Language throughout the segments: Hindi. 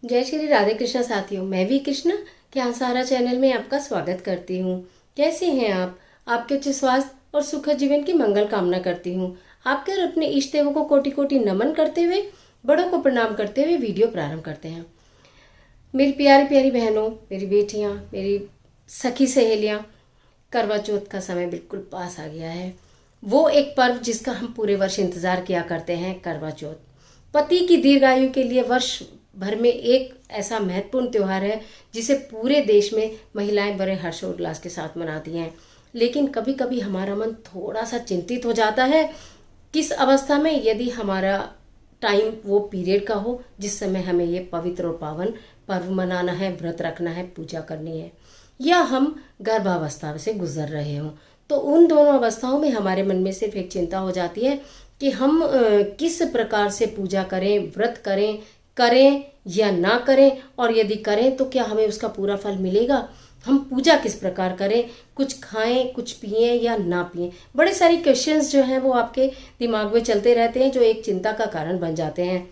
जय श्री राधे कृष्णा साथियों, मैं भी कृष्णा ज्ञान सहारा चैनल में आपका स्वागत करती हूँ। कैसे हैं आप? आपके उच्च स्वास्थ्य और सुखद जीवन की मंगल कामना करती हूँ। आपके और अपने इष्ट देवों को कोटि कोटि नमन करते हुए, बड़ों को प्रणाम करते हुए वीडियो प्रारंभ करते हैं। मेरी प्यारी प्यारी बहनों, मेरी बेटियाँ, मेरी सखी सहेलियाँ, करवा चौथ का समय बिल्कुल पास आ गया है। वो एक पर्व जिसका हम पूरे वर्ष इंतजार किया करते हैं, करवा चौथ। पति की दीर्घायु के लिए वर्ष भर में एक ऐसा महत्वपूर्ण त्यौहार है जिसे पूरे देश में महिलाएं बड़े हर्षोल्लास के साथ मनाती हैं। लेकिन कभी कभी हमारा मन थोड़ा सा चिंतित हो जाता है, किस अवस्था में, यदि हमारा टाइम वो पीरियड का हो जिस समय हमें ये पवित्र और पावन पर्व मनाना है, व्रत रखना है, पूजा करनी है, या हम गर्भावस्था से गुजर रहे हों। तो उन दोनों अवस्थाओं में हमारे मन में सिर्फ एक चिंता हो जाती है कि हम किस प्रकार से पूजा करें, व्रत करें, करें या ना करें, और यदि करें तो क्या हमें उसका पूरा फल मिलेगा। हम पूजा किस प्रकार करें, कुछ खाएं, कुछ पिएं या ना पिएं। बड़े सारे क्वेश्चंस जो हैं वो आपके दिमाग में चलते रहते हैं, जो एक चिंता का कारण बन जाते हैं।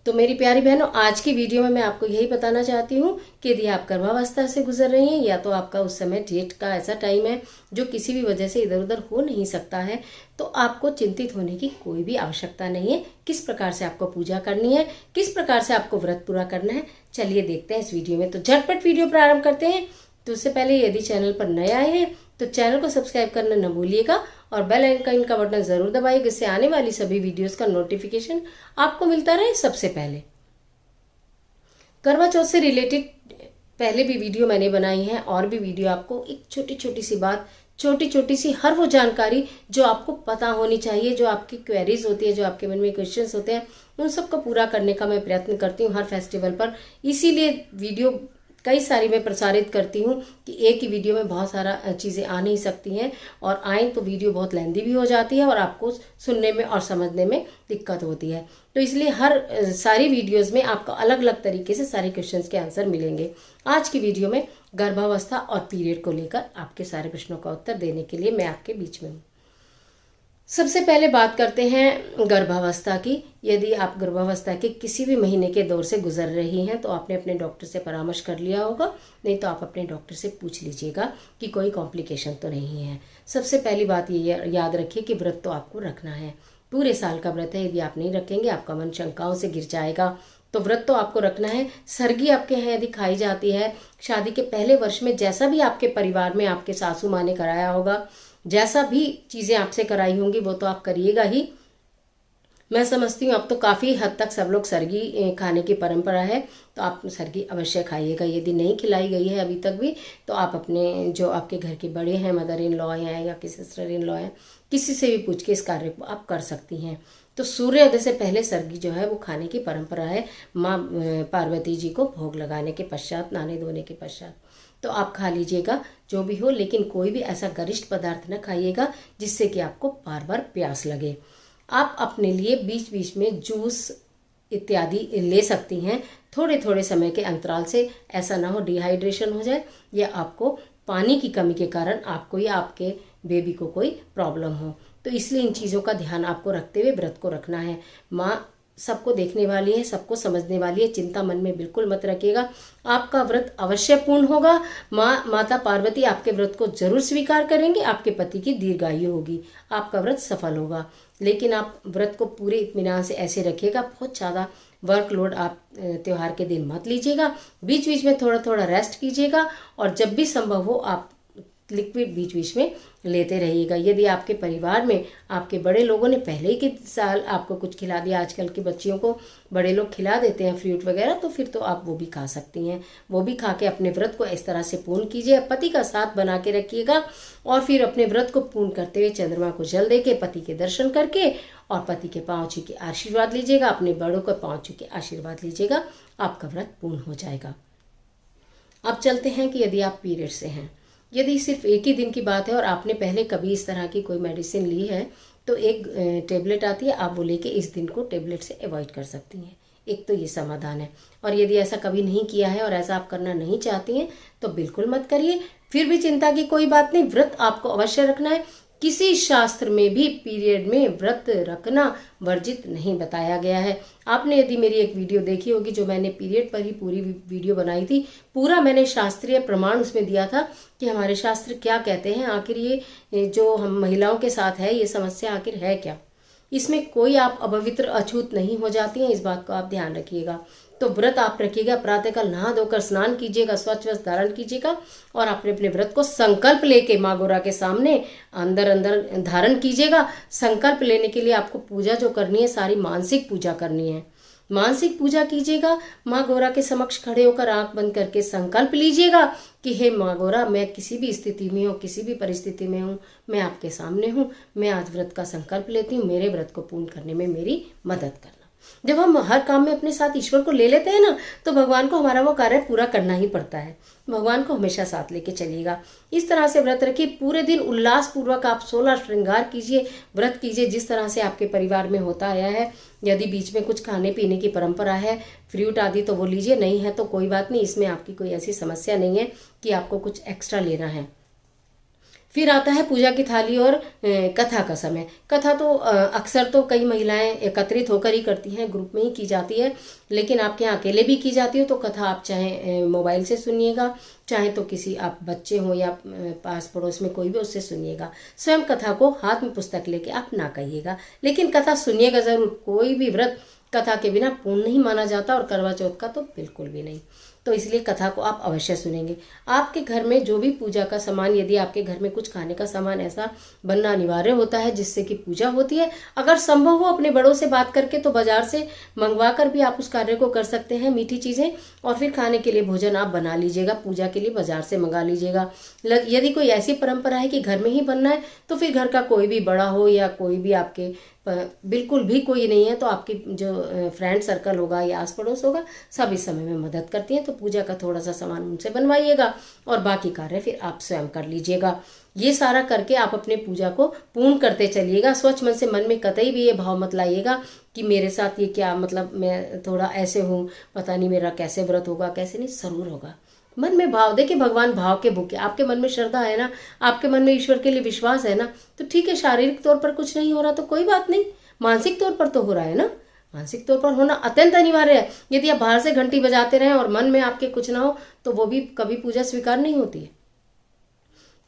तो मेरी प्यारी बहनों, आज की वीडियो में मैं आपको यही बताना चाहती हूँ कि यदि आप गर्भावस्था से गुजर रही हैं, या तो आपका उस समय डेट का ऐसा टाइम है जो किसी भी वजह से इधर उधर हो नहीं सकता है, तो आपको चिंतित होने की कोई भी आवश्यकता नहीं है। किस प्रकार से आपको पूजा करनी है, किस प्रकार से आपको व्रत पूरा करना है, चलिए देखते हैं इस वीडियो में। तो झटपट वीडियो प्रारंभ करते हैं। तो उससे पहले यदि चैनल पर नए आए हैं तो चैनल को सब्सक्राइब करना न भूलिएगा और बेल आइकन का बटन जरूर दबाइए, जिससे आने वाली सभी वीडियोस का नोटिफिकेशन आपको मिलता रहे सबसे पहले। करवा चौथ से रिलेटेड पहले भी वीडियो मैंने बनाई है, और भी वीडियो आपको एक छोटी छोटी सी बात, छोटी छोटी सी हर वो जानकारी जो आपको पता होनी चाहिए, जो आपकी क्वेरीज होती है, जो आपके मन में क्वेश्चंस होते हैं, उन सबको पूरा करने का मैं प्रयत्न करती हूँ हर फेस्टिवल पर। इसीलिए वीडियो कई सारी मैं प्रसारित करती हूँ कि एक ही वीडियो में बहुत सारा चीज़ें आ नहीं सकती हैं, और आए तो वीडियो बहुत लेंदी भी हो जाती है और आपको सुनने में और समझने में दिक्कत होती है। तो इसलिए हर सारी वीडियोस में आपको अलग अलग तरीके से सारे क्वेश्चंस के आंसर मिलेंगे। आज की वीडियो में गर्भावस्था और पीरियड को लेकर आपके सारे प्रश्नों का उत्तर देने के लिए मैं आपके बीच में हूँ। सबसे पहले बात करते हैं गर्भावस्था की। यदि आप गर्भावस्था के किसी भी महीने के दौर से गुजर रही हैं तो आपने अपने डॉक्टर से परामर्श कर लिया होगा, नहीं तो आप अपने डॉक्टर से पूछ लीजिएगा कि कोई कॉम्प्लिकेशन तो नहीं है। सबसे पहली बात ये याद रखिए कि व्रत तो आपको रखना है, पूरे साल का व्रत है। यदि आप नहीं रखेंगे आपका मन शंकाओं से घिर जाएगा, तो व्रत तो आपको रखना है। सरगी आपके यहाँ यदि खाई जाती है शादी के पहले वर्ष में, जैसा भी आपके परिवार में आपके सासू माँ ने कराया होगा, जैसा भी चीज़ें आपसे कराई होंगी वो तो आप करिएगा ही। मैं समझती हूँ अब तो काफ़ी हद तक सब लोग सरगी खाने की परंपरा है, तो आप सरगी अवश्य खाइएगा। यदि नहीं खिलाई गई है अभी तक भी, तो आप अपने जो आपके घर के बड़े हैं, मदर इन लॉ हैं या किसी सिस्टर इन लॉ हैं, किसी से भी पूछ के इस कार्य को आप कर सकती हैं। तो सूर्योदय से पहले सरगी जो है वो खाने की परंपरा है, माँ पार्वती जी को भोग लगाने के पश्चात, नहाने धोने के पश्चात। तो आप खा लीजिएगा जो भी हो, लेकिन कोई भी ऐसा गरिष्ठ पदार्थ न खाइएगा जिससे कि आपको बार बार प्यास लगे। आप अपने लिए बीच बीच में जूस इत्यादि ले सकती हैं थोड़े थोड़े समय के अंतराल से। ऐसा ना हो डिहाइड्रेशन हो जाए या आपको पानी की कमी के कारण आपको या आपके बेबी को कोई प्रॉब्लम हो। तो इसलिए इन चीज़ों का ध्यान आपको रखते हुए व्रत को रखना है। माँ सबको देखने वाली है, सबको समझने वाली है, चिंता मन में बिल्कुल मत रखिएगा। आपका व्रत अवश्य पूर्ण होगा। माता पार्वती आपके व्रत को जरूर स्वीकार करेंगे, आपके पति की दीर्घायु होगी, आपका व्रत सफल होगा। लेकिन आप व्रत को पूरे इत्मीनान से ऐसे रखिएगा, बहुत ज़्यादा वर्कलोड आप त्यौहार के दिन मत लीजिएगा। बीच बीच में थोड़ा थोड़ा रेस्ट कीजिएगा, और जब भी संभव हो आप लिक्विड बीच बीच में लेते रहिएगा। यदि आपके परिवार में आपके बड़े लोगों ने पहले ही के साल आपको कुछ खिला दिया, आजकल की बच्चियों को बड़े लोग खिला देते हैं फ्रूट वगैरह, तो फिर तो आप वो भी खा सकती हैं। वो भी खा के अपने व्रत को इस तरह से पूर्ण कीजिए। पति का साथ बना के रखिएगा, और फिर अपने व्रत को पूर्ण करते हुए चंद्रमा को जल दे के पति के दर्शन करके और पति के पाँव छू के आशीर्वाद लीजिएगा, अपने बड़ों को पाँव छू के आशीर्वाद लीजिएगा, आपका व्रत पूर्ण हो जाएगा। अब चलते हैं कि यदि आप पीरियड से हैं, यदि सिर्फ एक ही दिन की बात है और आपने पहले कभी इस तरह की कोई मेडिसिन ली है, तो एक टेबलेट आती है, आप वो लेके इस दिन को टेबलेट से अवॉइड कर सकती हैं। एक तो ये समाधान है। और यदि ऐसा कभी नहीं किया है और ऐसा आप करना नहीं चाहती हैं तो बिल्कुल मत करिए। फिर भी चिंता की कोई बात नहीं, व्रत आपको अवश्य रखना है। किसी शास्त्र में भी पीरियड में व्रत रखना वर्जित नहीं बताया गया है। आपने यदि मेरी एक वीडियो देखी होगी जो मैंने पीरियड पर ही पूरी वीडियो बनाई थी, पूरा मैंने शास्त्रीय प्रमाण उसमें दिया था कि हमारे शास्त्र क्या कहते हैं, आखिर ये जो हम महिलाओं के साथ है ये समस्या आखिर है क्या। इसमें कोई आप अपवित्र अछूत नहीं हो जाती हैं, इस बात को आप ध्यान रखिएगा। तो व्रत आप रखिएगा, प्रातःकाल नहा धोकर स्नान कीजिएगा, स्वच्छ वस्त्र धारण कीजिएगा और अपने अपने व्रत को संकल्प लेके माँ गौरा के सामने अंदर अंदर धारण कीजिएगा। संकल्प लेने के लिए आपको पूजा जो करनी है सारी मानसिक पूजा करनी है। मानसिक पूजा कीजिएगा, माँ गौरा के समक्ष खड़े होकर आंख बंद करके संकल्प लीजिएगा कि हे माँ गौरा, मैं किसी भी स्थिति में हूँ, किसी भी परिस्थिति में हूँ, मैं आपके सामने हूँ, मैं आज व्रत का संकल्प लेती हूँ, मेरे व्रत को पूर्ण करने में मेरी मदद करना। जब हम हर काम में अपने साथ ईश्वर को ले लेते हैं ना, तो भगवान को हमारा वो कार्य पूरा करना ही पड़ता है। भगवान को हमेशा साथ लेके चलिएगा। इस तरह से व्रत रखिए, पूरे दिन उल्लास पूर्वक आप 16 श्रृंगार कीजिए, व्रत कीजिए जिस तरह से आपके परिवार में होता आया है। यदि बीच में कुछ खाने पीने की परंपरा है, फ्रूट आदि, तो वो लीजिए, नहीं है तो कोई बात नहीं, इसमें आपकी कोई ऐसी समस्या नहीं है कि आपको कुछ एक्स्ट्रा लेना है। फिर आता है पूजा की थाली और कथा का समय। कथा तो अक्सर तो कई महिलाएं एकत्रित होकर ही करती हैं, ग्रुप में ही की जाती है, लेकिन आपके यहाँ अकेले भी की जाती है। तो कथा आप चाहे मोबाइल से सुनिएगा, चाहे तो किसी आप बच्चे हो या पास पड़ोस में कोई भी, उससे सुनिएगा। स्वयं कथा को हाथ में पुस्तक लेके आप ना कहिएगा, लेकिन कथा सुनिएगा जरूर। कोई भी व्रत कथा के बिना पूर्ण नहीं माना जाता, और करवा चौथ का तो बिल्कुल भी नहीं। तो इसलिए कथा को आप अवश्य सुनेंगे। आपके घर में जो भी पूजा का सामान, यदि आपके घर में कुछ खाने का सामान ऐसा बनना अनिवार्य होता है जिससे कि पूजा होती है, अगर संभव हो अपने बड़ों से बात करके तो बाजार से मंगवा कर भी आप उस कार्य को कर सकते हैं, मीठी चीजें। और फिर खाने के लिए भोजन आप बना लीजिएगा, पूजा के लिए बाजार से मंगा लीजिएगा। यदि कोई ऐसी परंपरा है कि घर में ही बनना है, तो फिर घर का कोई भी बड़ा हो या कोई भी आपके बिल्कुल भी कोई नहीं है, तो आपकी जो फ्रेंड सर्कल होगा या आस पड़ोस होगा, सब इस समय में मदद करती हैं। तो पूजा का थोड़ा सा सामान उनसे बनवाइएगा और बाकी कार्य फिर आप स्वयं कर लीजिएगा। ये सारा करके आप अपने पूजा को पूर्ण करते चलिएगा। स्वच्छ मन से, मन में कतई भी ये भाव मत लाइएगा कि मेरे साथ ये क्या, मतलब मैं थोड़ा ऐसे हूँ, पता नहीं मेरा कैसे व्रत होगा, कैसे नहीं, जरूर होगा। मन में भाव, देखिए भगवान भाव के भूखे। आपके मन में श्रद्धा है ना, आपके मन में ईश्वर के लिए विश्वास है ना, तो ठीक है। शारीरिक तौर पर कुछ नहीं हो रहा तो कोई बात नहीं, मानसिक तौर पर तो हो रहा है ना। मानसिक तौर पर होना अत्यंत अनिवार्य है। यदि आप बाहर से घंटी बजाते रहें और मन में आपके कुछ ना हो, तो वो भी कभी पूजा स्वीकार नहीं होती है।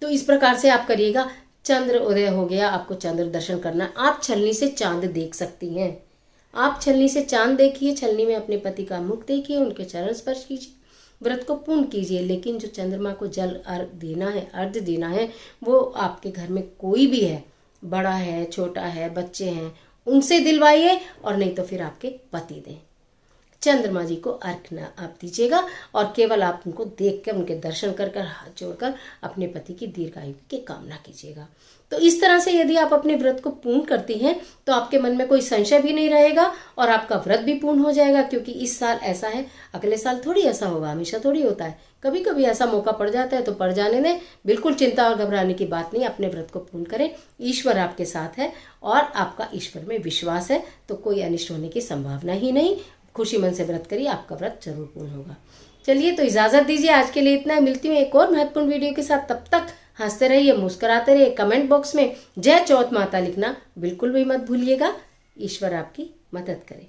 तो इस प्रकार से आप करिएगा। चंद्र उदय हो गया, आपको चंद्र दर्शन करना। आप छलनी से चांद देख सकती हैं। आप छलनी से चांद देखिए, छलनी में अपने पति का मुख देखिए, उनके चरण स्पर्श कीजिए, व्रत को पूर्ण कीजिए। लेकिन जो चंद्रमा को जल अर्घ देना है, वो आपके घर में कोई भी है, बड़ा है, छोटा है, बच्चे हैं, उनसे दिलवाइए, और नहीं तो फिर आपके पति दें। चंद्रमा जी को अर्घ न आप दीजिएगा, और केवल आप उनको देख कर, उनके दर्शन कर हाथ जोड़कर अपने पति की दीर्घायु की कामना कीजिएगा। तो इस तरह से यदि आप अपने व्रत को पूर्ण करती हैं, तो आपके मन में कोई संशय भी नहीं रहेगा और आपका व्रत भी पूर्ण हो जाएगा। क्योंकि इस साल ऐसा है, अगले साल थोड़ी ऐसा होगा, हमेशा थोड़ी होता है, कभी कभी ऐसा मौका पड़ जाता है, तो पड़ जाने दें। बिल्कुल चिंता और घबराने की बात नहीं, अपने व्रत को पूर्ण करें। ईश्वर आपके साथ है और आपका ईश्वर में विश्वास है, तो कोई अनिष्ट होने की संभावना ही नहीं। खुशी मन से व्रत करिए, आपका व्रत जरूर पूर्ण होगा। चलिए, तो इजाजत दीजिए, आज के लिए इतना है। मिलती हूँ एक और महत्वपूर्ण वीडियो के साथ। तब तक हंसते रहिए, मुस्कुराते रहिए। कमेंट बॉक्स में जय चौथ माता लिखना बिल्कुल भी मत भूलिएगा। ईश्वर आपकी मदद करे।